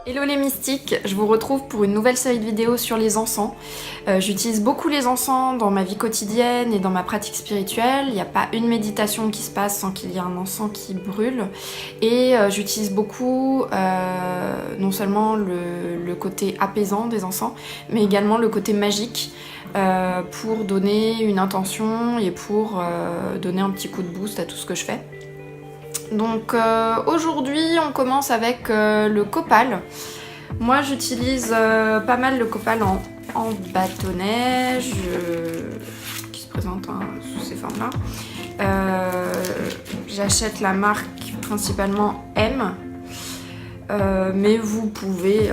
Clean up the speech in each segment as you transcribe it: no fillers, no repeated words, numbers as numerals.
Hello les mystiques, je vous retrouve pour une nouvelle série de vidéos sur les encens. J'utilise beaucoup les encens dans ma vie quotidienne et dans ma pratique spirituelle. Il n'y a pas une méditation qui se passe sans qu'il y ait un encens qui brûle. Et j'utilise beaucoup non seulement le côté apaisant des encens, mais également le côté magique pour donner une intention et pour donner un petit coup de boost à tout ce que je fais. Donc aujourd'hui on commence avec le copal. Moi j'utilise pas mal le copal en bâtonnet qui se présente sous ces formes là. J'achète la marque principalement M, mais vous pouvez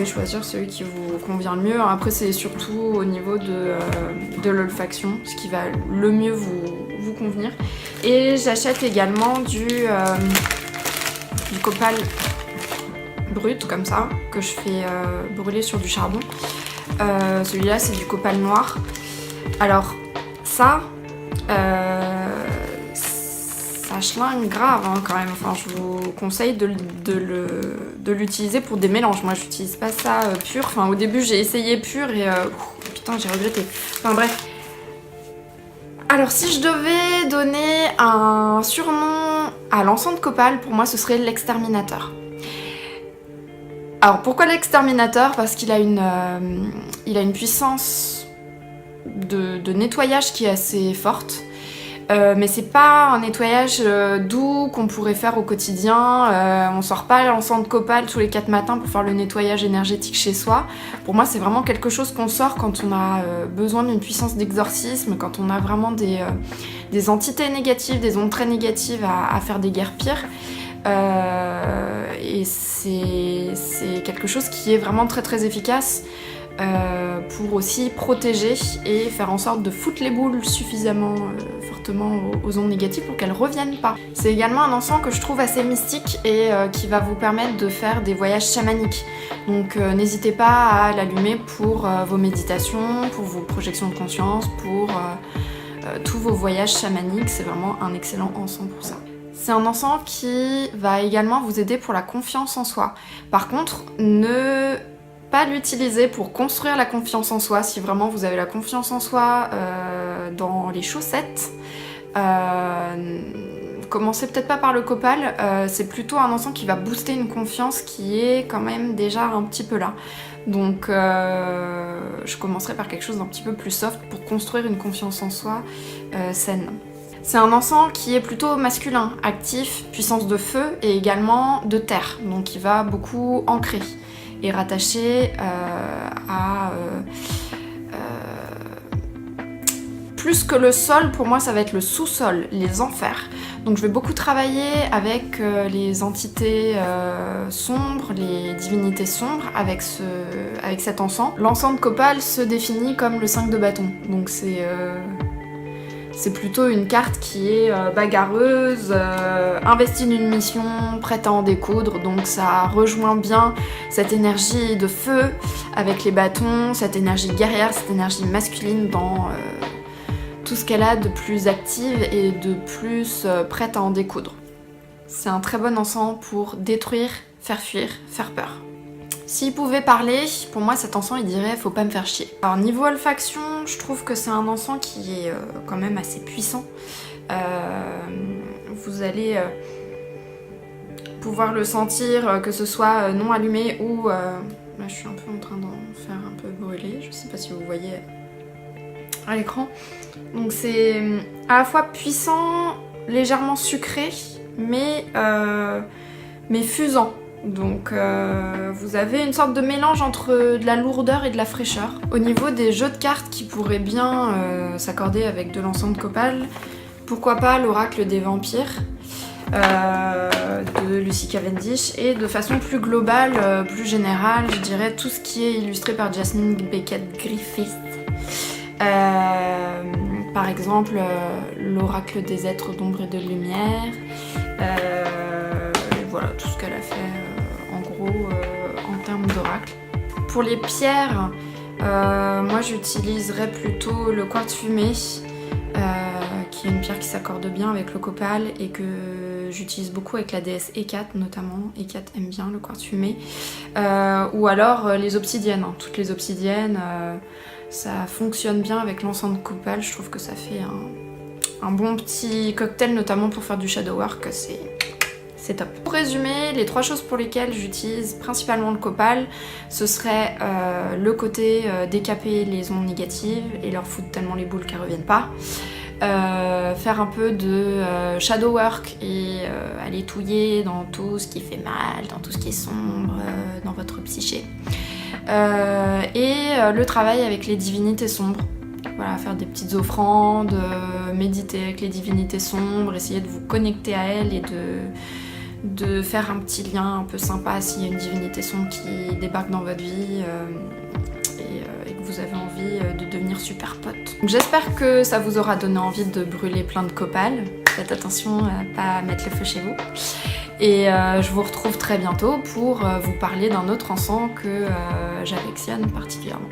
choisir celui qui vous convient le mieux. Après c'est surtout au niveau de l'olfaction, ce qui va le mieux vous convenir. Et j'achète également du copal brut comme ça, que je fais brûler sur du charbon. Celui-là c'est du copal noir. Alors ça schlingue grave hein, quand même. Enfin, je vous conseille de l'utiliser pour des mélanges. Moi j'utilise pas ça pur. Enfin au début j'ai essayé pur et putain j'ai regretté. Enfin bref. Alors si je devais donner un surnom à l'encens de copal, pour moi ce serait l'exterminateur. Alors pourquoi l'exterminateur? Parce qu'il a une puissance de nettoyage qui est assez forte. Mais c'est pas un nettoyage doux qu'on pourrait faire au quotidien. On sort pas l'encens de copal tous les 4 matins pour faire le nettoyage énergétique chez soi. Pour moi c'est vraiment quelque chose qu'on sort quand on a besoin d'une puissance d'exorcisme, quand on a vraiment des entités négatives, des ondes très négatives à faire des guerres pires. Et c'est quelque chose qui est vraiment très très efficace pour aussi protéger et faire en sorte de foutre les boules suffisamment fortement aux ondes négatives pour qu'elles reviennent pas. C'est également un encens que je trouve assez mystique et qui va vous permettre de faire des voyages chamaniques. Donc n'hésitez pas à l'allumer pour vos méditations, pour vos projections de conscience, pour tous vos voyages chamaniques. C'est vraiment un excellent encens pour ça. C'est un encens qui va également vous aider pour la confiance en soi. Par contre, ne pas l'utiliser pour construire la confiance en soi. Si vraiment vous avez la confiance en soi dans les chaussettes, commencez peut-être pas par le copal. C'est plutôt un encens qui va booster une confiance qui est quand même déjà un petit peu là. Donc je commencerai par quelque chose d'un petit peu plus soft pour construire une confiance en soi saine. C'est un encens qui est plutôt masculin, actif, puissance de feu et également de terre, donc il va beaucoup ancrer et rattaché à... plus que le sol, pour moi ça va être le sous-sol, les enfers. Donc je vais beaucoup travailler avec les entités sombres, les divinités sombres avec cet encens. L'encens de copal se définit comme le 5 de bâton, donc c'est plutôt une carte qui est bagarreuse, investie d'une mission, prête à en découdre, donc ça rejoint bien cette énergie de feu avec les bâtons, cette énergie guerrière, cette énergie masculine dans tout ce qu'elle a de plus active et de plus prête à en découdre. C'est un très bon encens pour détruire, faire fuir, faire peur. S'il pouvait parler, pour moi cet encens il dirait faut pas me faire chier. Alors niveau olfaction, je trouve que c'est un encens qui est quand même assez puissant. Vous allez pouvoir le sentir que ce soit non allumé ou... là je suis un peu en train d'en faire un peu brûler, je sais pas si vous voyez à l'écran. Donc c'est à la fois puissant, légèrement sucré, mais fusant. Donc vous avez une sorte de mélange entre de la lourdeur et de la fraîcheur. Au niveau des jeux de cartes qui pourraient bien s'accorder avec de l'encens de copal, pourquoi pas l'oracle des vampires de Lucy Cavendish, et de façon plus globale, plus générale, je dirais tout ce qui est illustré par Jasmine Beckett Griffith. Par exemple l'oracle des êtres d'ombre et de lumière, voilà tout ce qu'elle a fait en gros en termes d'oracle. Pour les pierres, moi j'utiliserais plutôt le quartz fumé qu'il y a une pierre qui s'accorde bien avec le copal et que j'utilise beaucoup avec la déesse Hécate notamment. Hécate aime bien le quartz fumé. Ou alors les obsidiennes, hein. Toutes les obsidiennes, ça fonctionne bien avec l'encens de copal. Je trouve que ça fait un bon petit cocktail, notamment pour faire du shadow work, c'est top. Pour résumer, les 3 choses pour lesquelles j'utilise principalement le copal, ce serait le côté décaper les ondes négatives et leur foutre tellement les boules qu'elles reviennent pas. Faire un peu de shadow work et aller touiller dans tout ce qui fait mal, dans tout ce qui est sombre, dans votre psyché. Et le travail avec les divinités sombres. Voilà, faire des petites offrandes, méditer avec les divinités sombres, essayer de vous connecter à elles et de faire un petit lien un peu sympa s'il y a une divinité sombre qui débarque dans votre vie et que vous avez envie de devenir super pote. J'espère que ça vous aura donné envie de brûler plein de copal. Faites attention à pas mettre le feu chez vous. Et je vous retrouve très bientôt pour vous parler d'un autre encens que j'affectionne particulièrement.